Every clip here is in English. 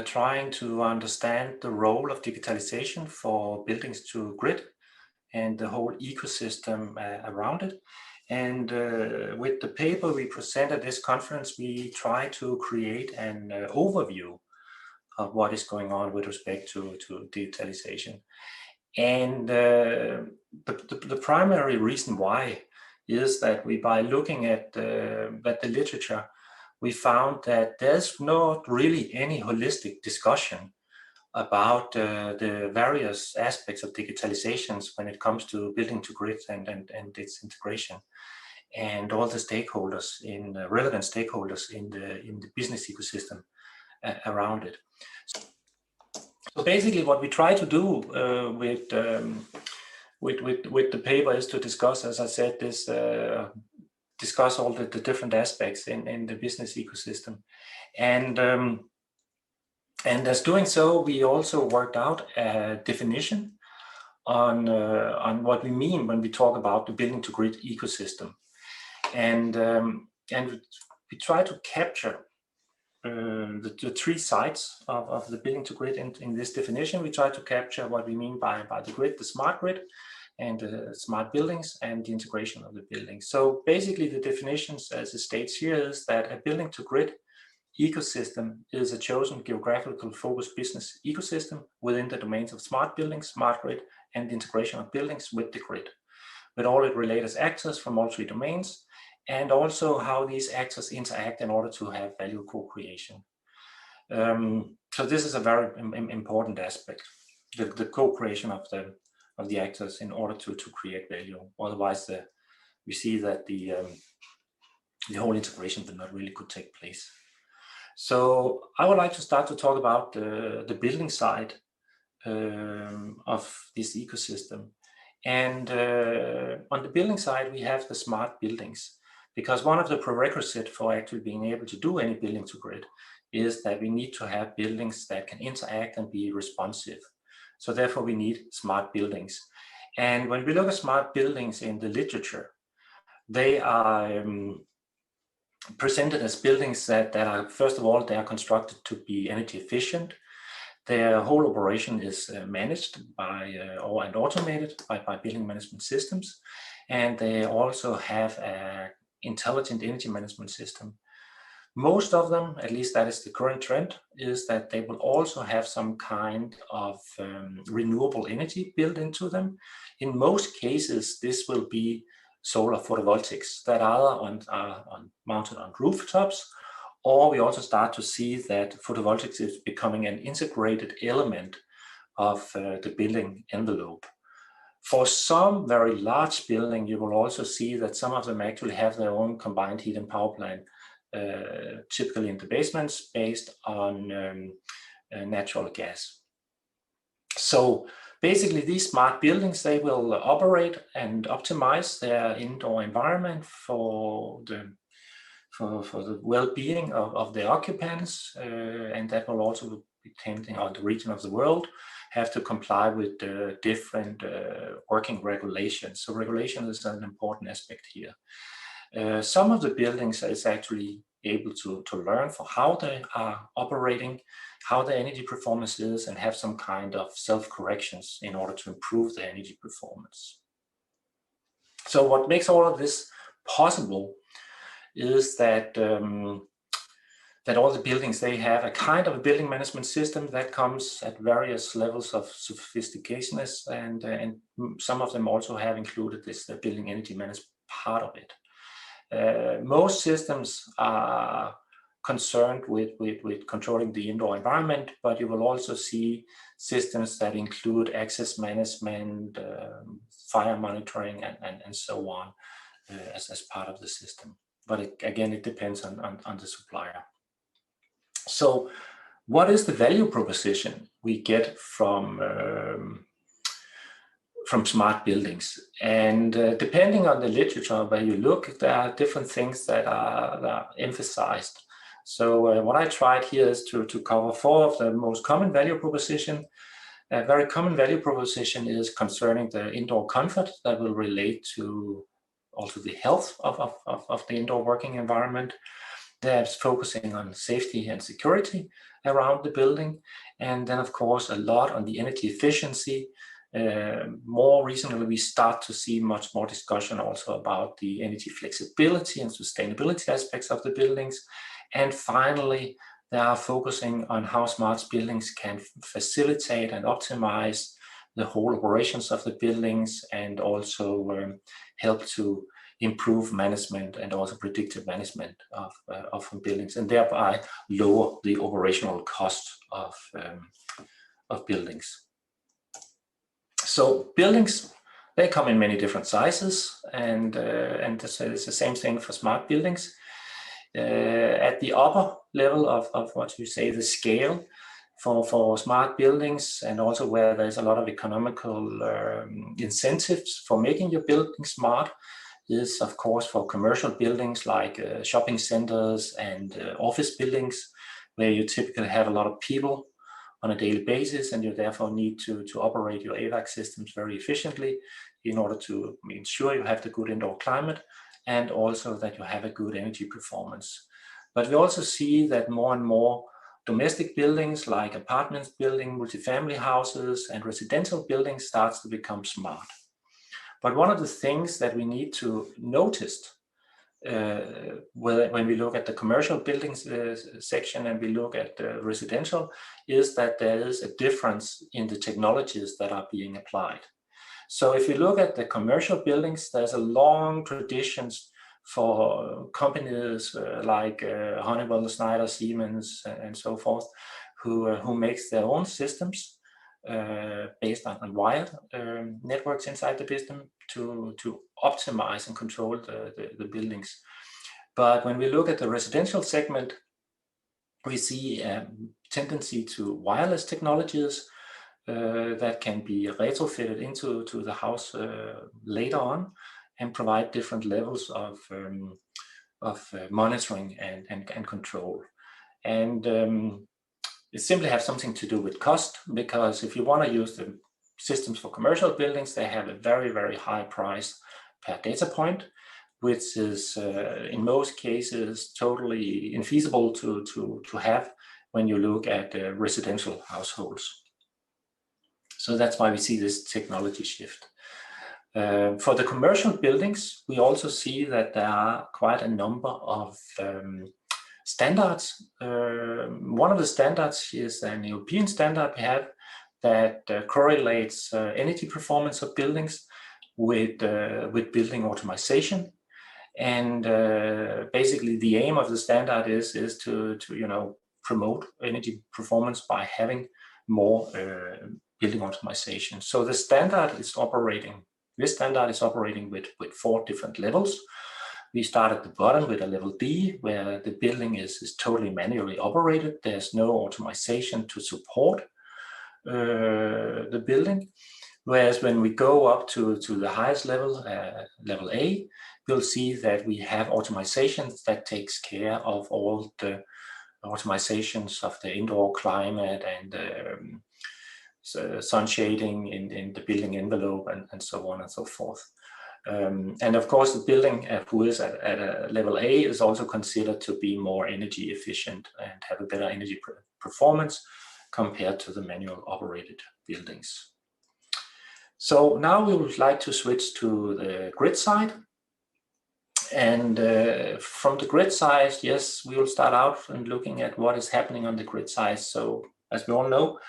trying to understand the role of digitalization for buildings to grid and the whole ecosystem around it. And with the paper we present at this conference, we try to create an overview of what is going on with respect to digitalization. And the primary reason why is that by looking at the literature, we found that there's not really any holistic discussion about the various aspects of digitalizations when it comes to building to grid and its integration, and all the stakeholders relevant stakeholders in the business ecosystem around it. So basically, what we try to do with the paper is to discuss, as I said, discuss all the different aspects in the business ecosystem, and as doing so, we also worked out a definition on what we mean when we talk about the building to grid ecosystem, and we try to capture the three sides of the building to grid in this definition. We try to capture what we mean by the grid, the smart grid, and smart buildings, and the integration of the buildings. So basically the definitions, as it states here, is that a building to grid ecosystem is a chosen geographical focused business ecosystem within the domains of smart buildings, smart grid, and the integration of buildings with the grid, with all its related actors from all three domains, and also how these actors interact in order to have value co-creation. So this is a very important aspect, the co-creation of the actors in order to create value. Otherwise, we see that the whole integration will not really could take place. So I would like to start to talk about the building side of this ecosystem. And on the building side, we have the smart buildings, because one of the prerequisites for actually being able to do any building to grid is that we need to have buildings that can interact and be responsive. So therefore we need smart buildings. And when we look at smart buildings in the literature, they are presented as buildings that are, first of all, they are constructed to be energy efficient. Their whole operation is managed by and automated by building management systems. And they also have an intelligent energy management system. Most of them, at least that is the current trend, is that they will also have some kind of renewable energy built into them. In most cases, this will be solar photovoltaics that are mounted on rooftops, or we also start to see that photovoltaics is becoming an integrated element of the building envelope. For some very large building, you will also see that some of them actually have their own combined heat and power plant, typically in the basements, based on natural gas. So basically, these smart buildings, they will operate and optimize their indoor environment for the well-being of the occupants, and that will also, depending on the region of the world, have to comply with different working regulations. So regulation is an important aspect here. Some of the buildings is actually able to learn for how they are operating, how the energy performance is, and have some kind of self-corrections in order to improve the energy performance. So what makes all of this possible is that that all the buildings, they have a kind of a building management system that comes at various levels of sophistication, and some of them also have included this building energy management part of it. Most systems are concerned with controlling the indoor environment, but you will also see systems that include access management, fire monitoring, and so on as part of the system. But again, it depends on the supplier. So what is the value proposition we get from smart buildings? And depending on the literature where you look, there are different things that are emphasized. So what I tried here is to cover 4 of the most common value proposition. A very common value proposition is concerning the indoor comfort that will relate to also the health of the indoor working environment. That's focusing on safety and security, around the building. And then, of course, a lot on the energy efficiency. More recently, we start to see much more discussion also about the energy flexibility and sustainability aspects of the buildings. And finally, they are focusing on how smart buildings can facilitate and optimize the whole operations of the buildings, and also help to improve management and also predictive management of buildings, and thereby lower the operational cost of buildings. So buildings, they come in many different sizes, and it's the same thing for smart buildings. At the upper level of what you say, the scale for smart buildings, and also where there's a lot of economical incentives for making your building smart, is of course for commercial buildings like shopping centers and office buildings, where you typically have a lot of people on a daily basis, and you therefore need to operate your HVAC systems very efficiently in order to ensure you have the good indoor climate, and also that you have a good energy performance. But we also see that more and more domestic buildings like apartments building, multifamily houses, and residential buildings starts to become smart. But one of the things that we need to notice when we look at the commercial buildings section and we look at residential, is that there is a difference in the technologies that are being applied. So if you look at the commercial buildings, there's a long traditions for companies like Honeywell, Schneider, Siemens, and so forth, who makes their own systems based on wired networks inside the system to optimize and control the buildings. But when we look at the residential segment, we see a tendency to wireless technologies that can be retrofitted into the house later on, and provide different levels of monitoring and control. And it simply has something to do with cost, because if you want to use the systems for commercial buildings, they have a very, very high price per data point, which is in most cases totally infeasible to have when you look at residential households. So that's why we see this technology shift. For the commercial buildings, we also see that there are quite a number of standards. One of the standards is an European standard we have that correlates energy performance of buildings with building automation. And basically the aim of the standard is to promote energy performance by having more building automation. So the standard is operating. This standard is operating with 4 different levels. We start at the bottom with a level D, where the building is totally manually operated. There's no automation to support the building. Whereas when we go up to the highest level, level A, we'll see that we have automations that takes care of all the automations of the indoor climate and sun shading in the building envelope, and so on and so forth. And of course, the building who is at a level A is also considered to be more energy efficient and have a better energy performance compared to the manual operated buildings. So now we would like to switch to the grid side. And from the grid side, yes, we will start out and looking at what is happening on the grid side. So as we all know,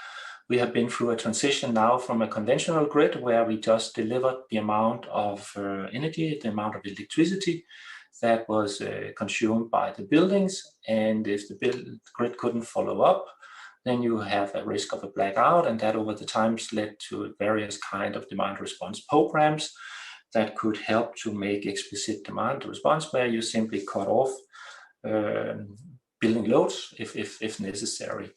we have been through a transition now from a conventional grid where we just delivered the amount of energy, the amount of electricity that was consumed by the buildings. And if the grid couldn't follow up, then you have a risk of a blackout, and that over the times led to various kind of demand response programs that could help to make explicit demand response, where you simply cut off building loads if necessary.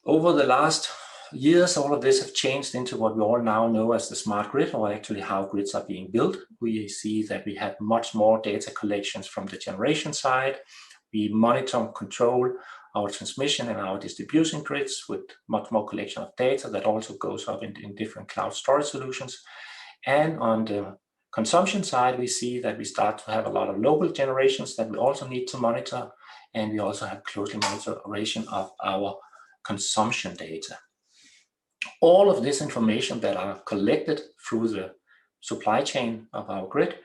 Over the last years, all of this have changed into what we all now know as the smart grid, or actually how grids are being built. We see that we have much more data collections from the generation side. We monitor and control our transmission and our distribution grids with much more collection of data that also goes up in different cloud storage solutions. And on the consumption side, we see that we start to have a lot of local generations that we also need to monitor. and we also have closely monitoring of our consumption data. All of this information that are collected through the supply chain of our grid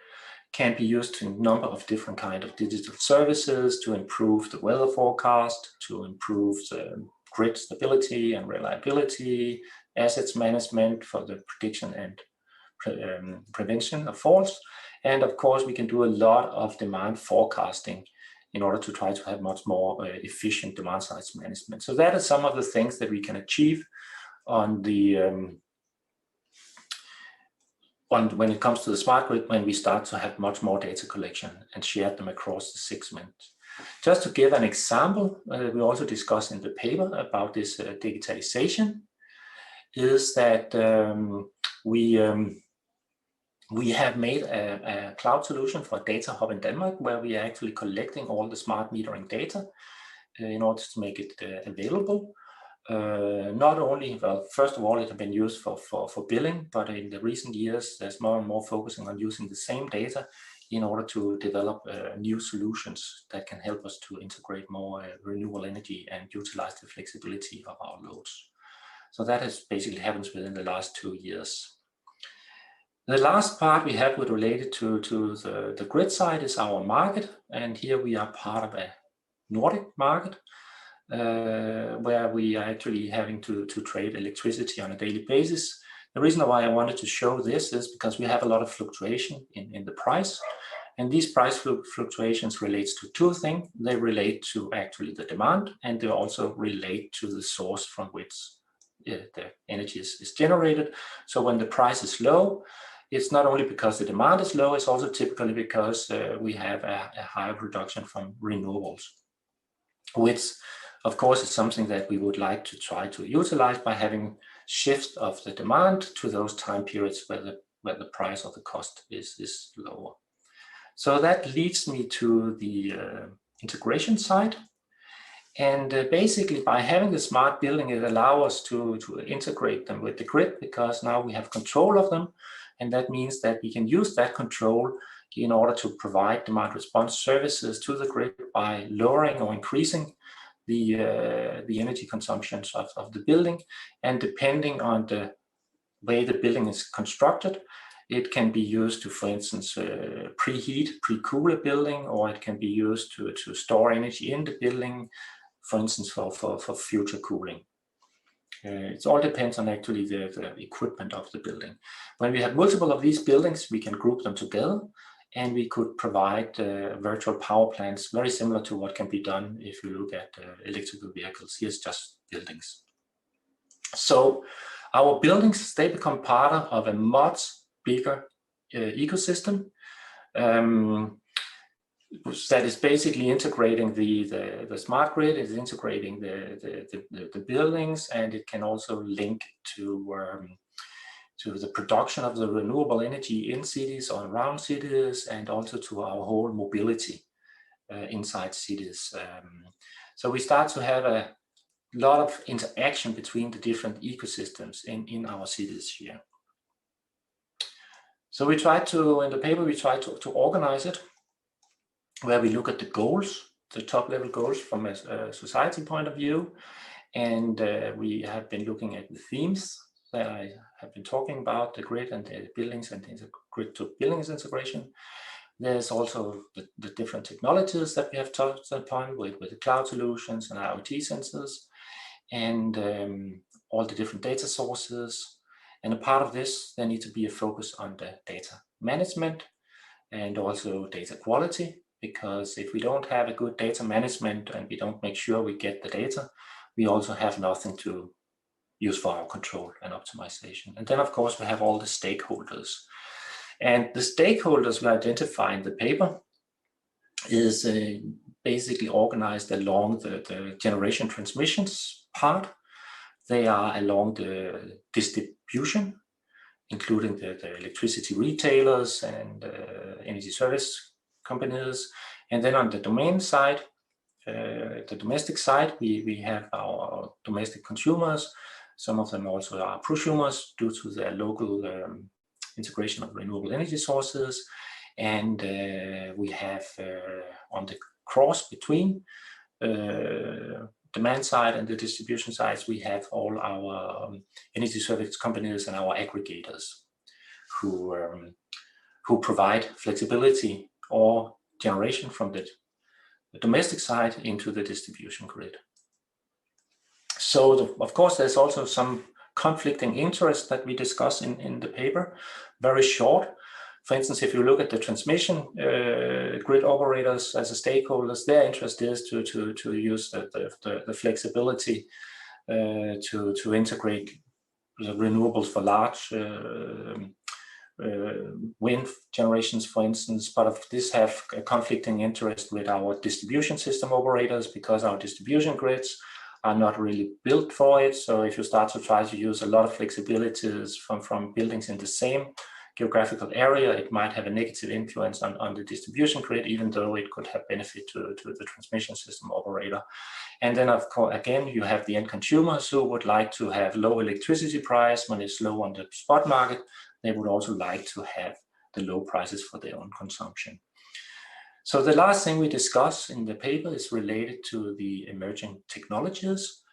can be used in a number of different kinds of digital services to improve the weather forecast, to improve the grid stability and reliability, assets management for the prediction and prevention of faults. And of course, we can do a lot of demand forecasting in order to try to have much more efficient demand side management. So that is some of the things that we can achieve on the when it comes to the smart grid, when we start to have much more data collection and share them across the segments. Just to give an example, we also discussed in the paper about this digitalization, is that we have made a cloud solution for a data hub in Denmark, where we are actually collecting all the smart metering data in order to make it available. Not only, well, first of all, it has been used for billing, but in the recent years, there's more and more focusing on using the same data in order to develop new solutions that can help us to integrate more renewable energy and utilize the flexibility of our loads. So that has basically happened within the last 2 years. The last part we have related to the grid side is our market, and here we are part of a Nordic market, where we are actually having to trade electricity on a daily basis. The reason why I wanted to show this is because we have a lot of fluctuation in the price, and these price fluctuations relates to 2 things. They relate to actually the demand, and they also relate to the source from which the energy is generated. So when the price is low, it's not only because the demand is low, it's also typically because we have a higher production from renewables, which of course is something that we would like to try to utilize by having shift of the demand to those time periods where the price of the cost is lower. So that leads me to the integration side. And basically by having the smart building, it allows us to integrate them with the grid, because now we have control of them. And that means that we can use that control in order to provide demand response services to the grid by lowering or increasing the energy consumptions of the building. And depending on the way the building is constructed, it can be used to, for instance, preheat, pre-cool a building, or it can be used to store energy in the building, for instance, for future cooling. It all depends on actually the equipment of the building. When we have multiple of these buildings, we can group them together, and we could provide virtual power plants, very similar to what can be done if you look at electrical vehicles. Here's just buildings. So our buildings, they become part of a much bigger ecosystem that is basically integrating the smart grid, is integrating the buildings, and it can also link to the production of the renewable energy in cities or around cities, and also to our whole mobility inside cities. So we start to have a lot of interaction between the different ecosystems in our cities here. So we try to, in the paper, we try to organize it, where we look at the goals, the top level goals from a society point of view. And we have been looking at the themes that I have been talking about, the grid and the buildings and the grid to buildings integration. There's also the different technologies that we have touched upon with the cloud solutions and IoT sensors, and all the different data sources. And a part of this, there needs to be a focus on the data management and also data quality, because if we don't have a good data management and we don't make sure we get the data, we also have nothing to use for our control and optimization. And then of course we have all the stakeholders. And the stakeholders we identify in the paper is basically organized along the generation transmissions part. They are along the distribution, including the electricity retailers and energy service companies. And then on the domain side, the domestic side, we have our domestic consumers. Some of them also are prosumers due to their local integration of renewable energy sources. And we have on the cross between demand side and the distribution sides, we have all our energy service companies and our aggregators who provide flexibility or generation from the domestic side into the distribution grid. So of course, there's also some conflicting interests that we discuss in the paper, very short. For instance, if you look at the transmission grid operators as a stakeholders, their interest is to use the flexibility to integrate the renewables for large wind generations, for instance. But of this have a conflicting interest with our distribution system operators, because our distribution grids are not really built for it. So if you start to try to use a lot of flexibilities from buildings in the same geographical area, it might have a negative influence on the distribution grid, even though it could have benefit to the transmission system operator. And then, of course, again, you have the end consumers who would like to have low electricity price when it's low on the spot market. They would also like to have the low prices for their own consumption. So the last thing we discuss in the paper is related to the emerging technologies.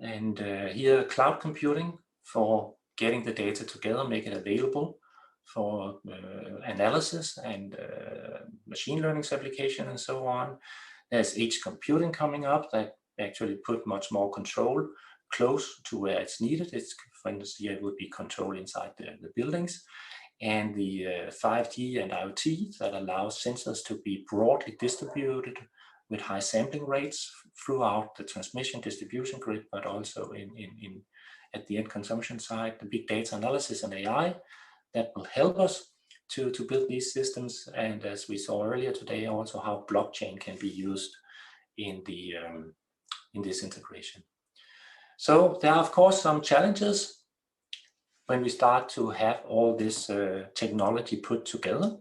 And here, cloud computing for getting the data together, make it available for analysis and machine learning application and so on. There's edge computing coming up that actually put much more control close to where it's needed. It's, for instance, here it would be control inside the buildings. And the 5G and IoT that allows sensors to be broadly distributed with high sampling rates throughout the transmission distribution grid, but also at the end consumption side, the big data analysis and AI that will help us to build these systems. And as we saw earlier today, also how blockchain can be used in this integration. So there are, of course, some challenges when we start to have all this technology put together.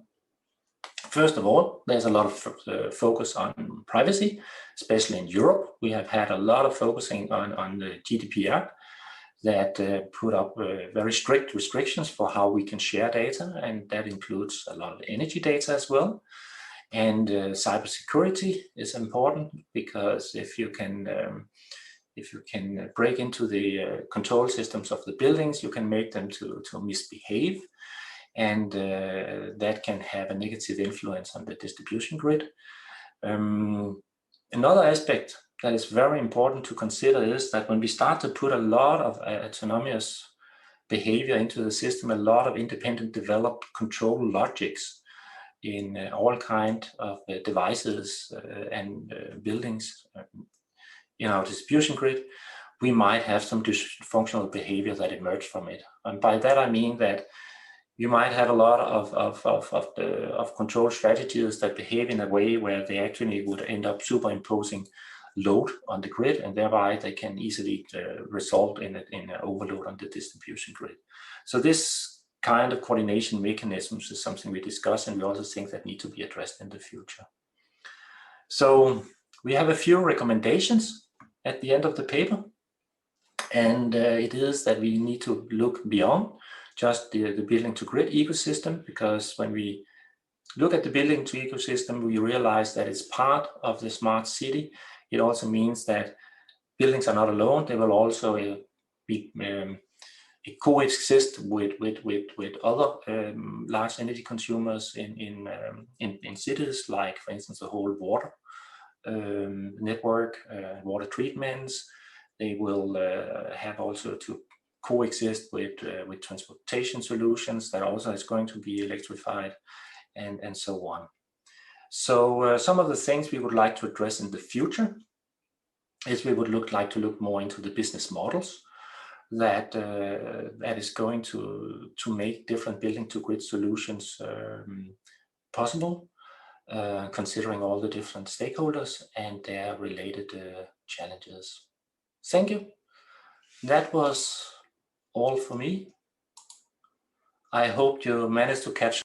First of all, there's a lot of focus on privacy, especially in Europe. We have had a lot of focusing on the GDPR that put up very strict restrictions for how we can share data, and that includes a lot of energy data as well. And cybersecurity is important, because if you can break into the control systems of the buildings, you can make them to misbehave, and that can have a negative influence on the distribution grid. Another aspect that is very important to consider is that when we start to put a lot of autonomous behavior into the system, a lot of independent developed control logics in all kinds of devices and buildings in our distribution grid, we might have some dysfunctional behavior that emerge from it. And by that I mean that you might have a lot of control strategies that behave in a way where they actually would end up superimposing load on the grid, and thereby they can easily result in an overload on the distribution grid. So this kind of coordination mechanisms is something we discuss, and we also think that need to be addressed in the future. So we have a few recommendations at the end of the paper, and it is that we need to look beyond just the building to grid ecosystem, because when we look at the building to ecosystem, we realize that it's part of the smart city. It also means that buildings are not alone. They will also be coexist with other large energy consumers in cities, like, for instance, the whole water network, water treatments. They will have also to coexist with transportation solutions that also is going to be electrified, and so on. So some of the things we would like to address in the future is we would like to look more into the business models that is going to make different building to grid solutions possible, considering all the different stakeholders and their related challenges. Thank you. That was all for me. I hope you managed to catch